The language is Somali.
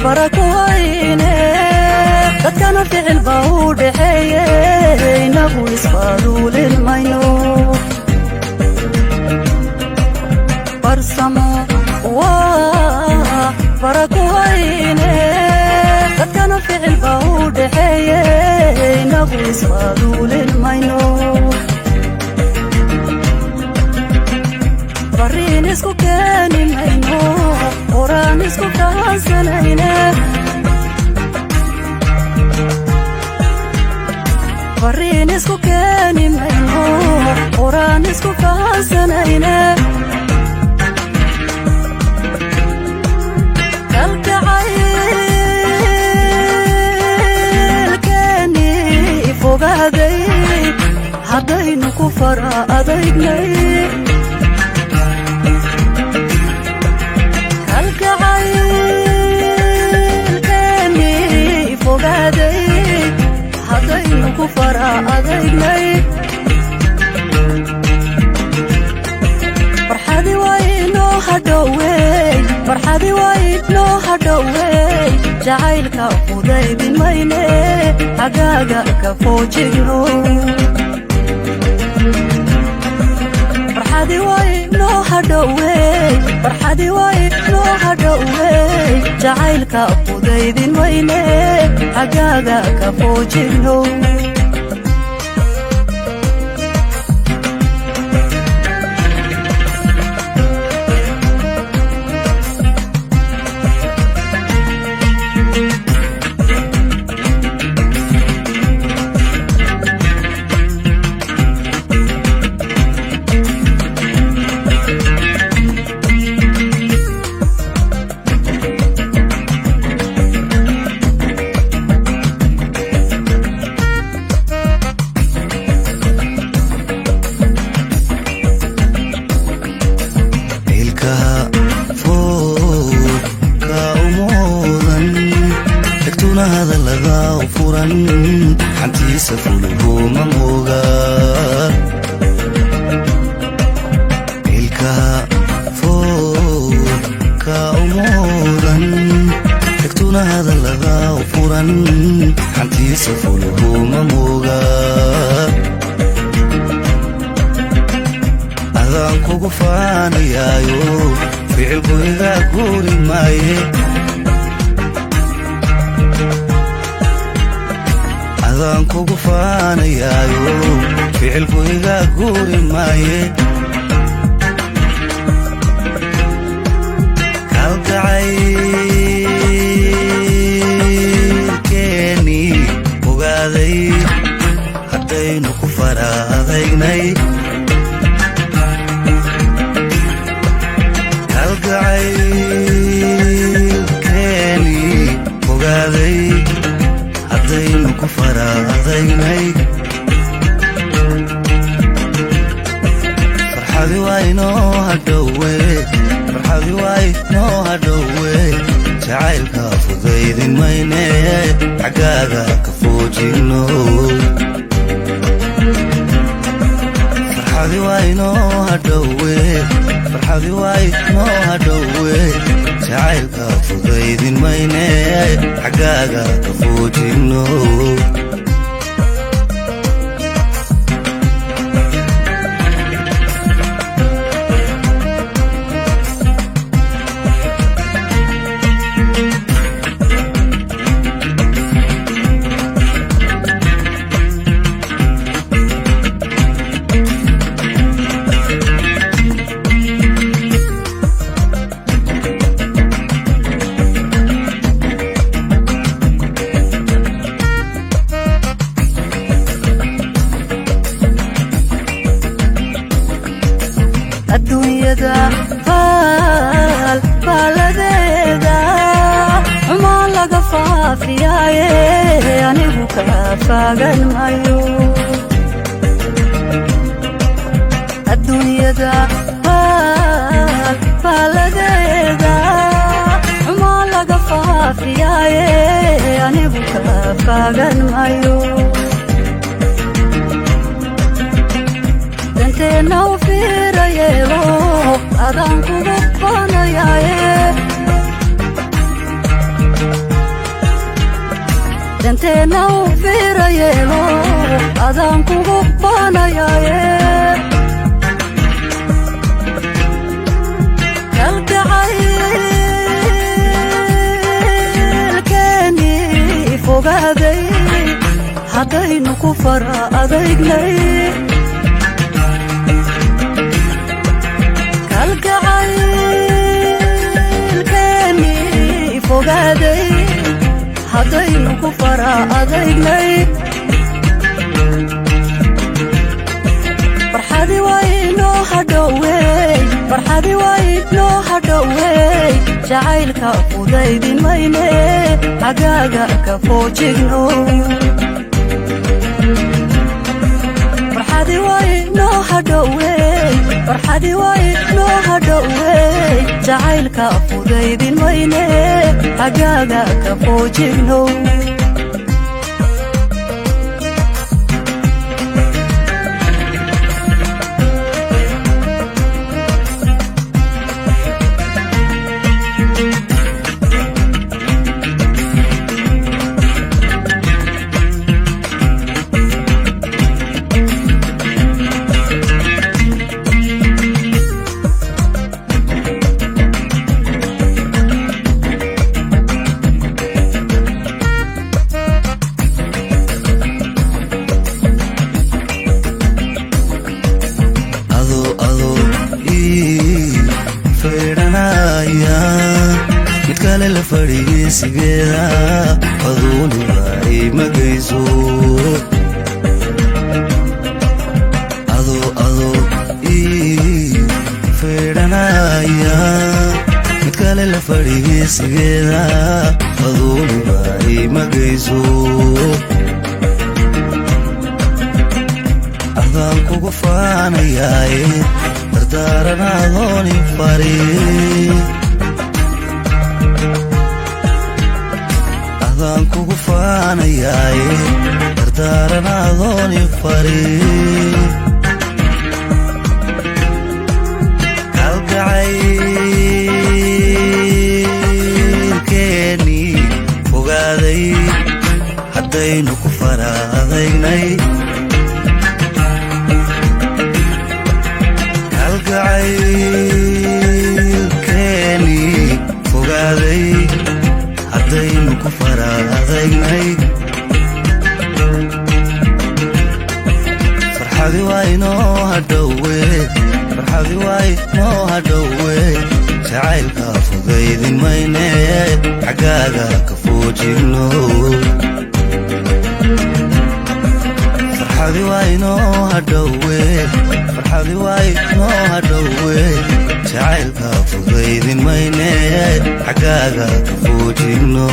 barakoyne dadkana ficil baa u dhexeeye inagu isfaaduulin mayno barsamo waa barakoyne dadkana ficil baa u dhexeeye inagu isfaaduulin mayno Barin isku keeni mayno qoraan isku fahansanayne Barin isku keeni mayno qoraan isku fahansanayne kalgacaylkeeni fogaaday haddaynu ku fara adagnay haddaynu ku fara adagnay farxadi waa inoo hadhowey farxadi waa inoo hadhowey jacaylka fudaydin mayne xagaaga ka foojigno farxadi waa inoo hadhowey farxadi waa inoo hadhowey jacaylka fudaydin mayne xagaaga ka foojigno هذا اللغا وفورا حنتي سفوله مموغا إلكا فوكا أمورا تكتونا هذا اللغا وفورا حنتي سفوله مموغا أذان كوكو فاني يايو في علقو إذا كوري ماي أذان كوكو فانيايو ficilku iga guuri maaye kalgacaylkeeni ogaaday haddaynu ku fara adagnay kalgacaylkeeni ogaaday haddaynu ku fara adagnay farxadi waa inoo hadhowe farxadi waa inoo hadhowe jacaylka fudaydin mayne xaggaaga ka foojigno farxadi waa inoo hadhowe farxadi waa inoo hadhowe jacaylka fudaydin mayne xaggaaga ka foojigno adduunyada baaladeeda xumaan laga faafiyaaye anigu ka faagan mayo adduunyada baaladeeda xumaan laga faafiyaaye anigu ka faagan mayo danteena u fiirayeelo adaan kugu faanayaye janteena u fiirayeelo adaan kugu baanayaaye kalgacaylkeeni fogaaday haddaynu ku fara adagnay kalgacaylkeeni fogaaday haddaynu ku fara adagnay farxadi waa inoo hadhowey farxadi waa inoo hadhowey jacaylka fudaydin mayne xagaaga ka foojigno farxadi waa inoo hadhowey farxadi waa inoo hadhowey jacaylka fudaydin mayne xagaaga ka foojigno midkale la fadhiisigeeda aduuniba ay magayso adoo ii feedhanaya midkale la fadhiisigeeda aduuniba ay magayso adaan kugu faanayaaye dardaaran adooni fari adaan kugu faanayaaye dardaaran adooni fari kalgacaylkeeni fogaaday haddaynu ku fara adagnay kalgacaylkeeni fogaaday haddaynu ku fara adagnay farxadi waa inoo hadhowe farxadi waa inoo hadhowe jacaylka fudaydin mayne xagaaga ka foojigno farxadi waa inoo hadhowe farxadi waa inoo hadhowe jacaylka fudaydin mayne xagaaga ka foojigno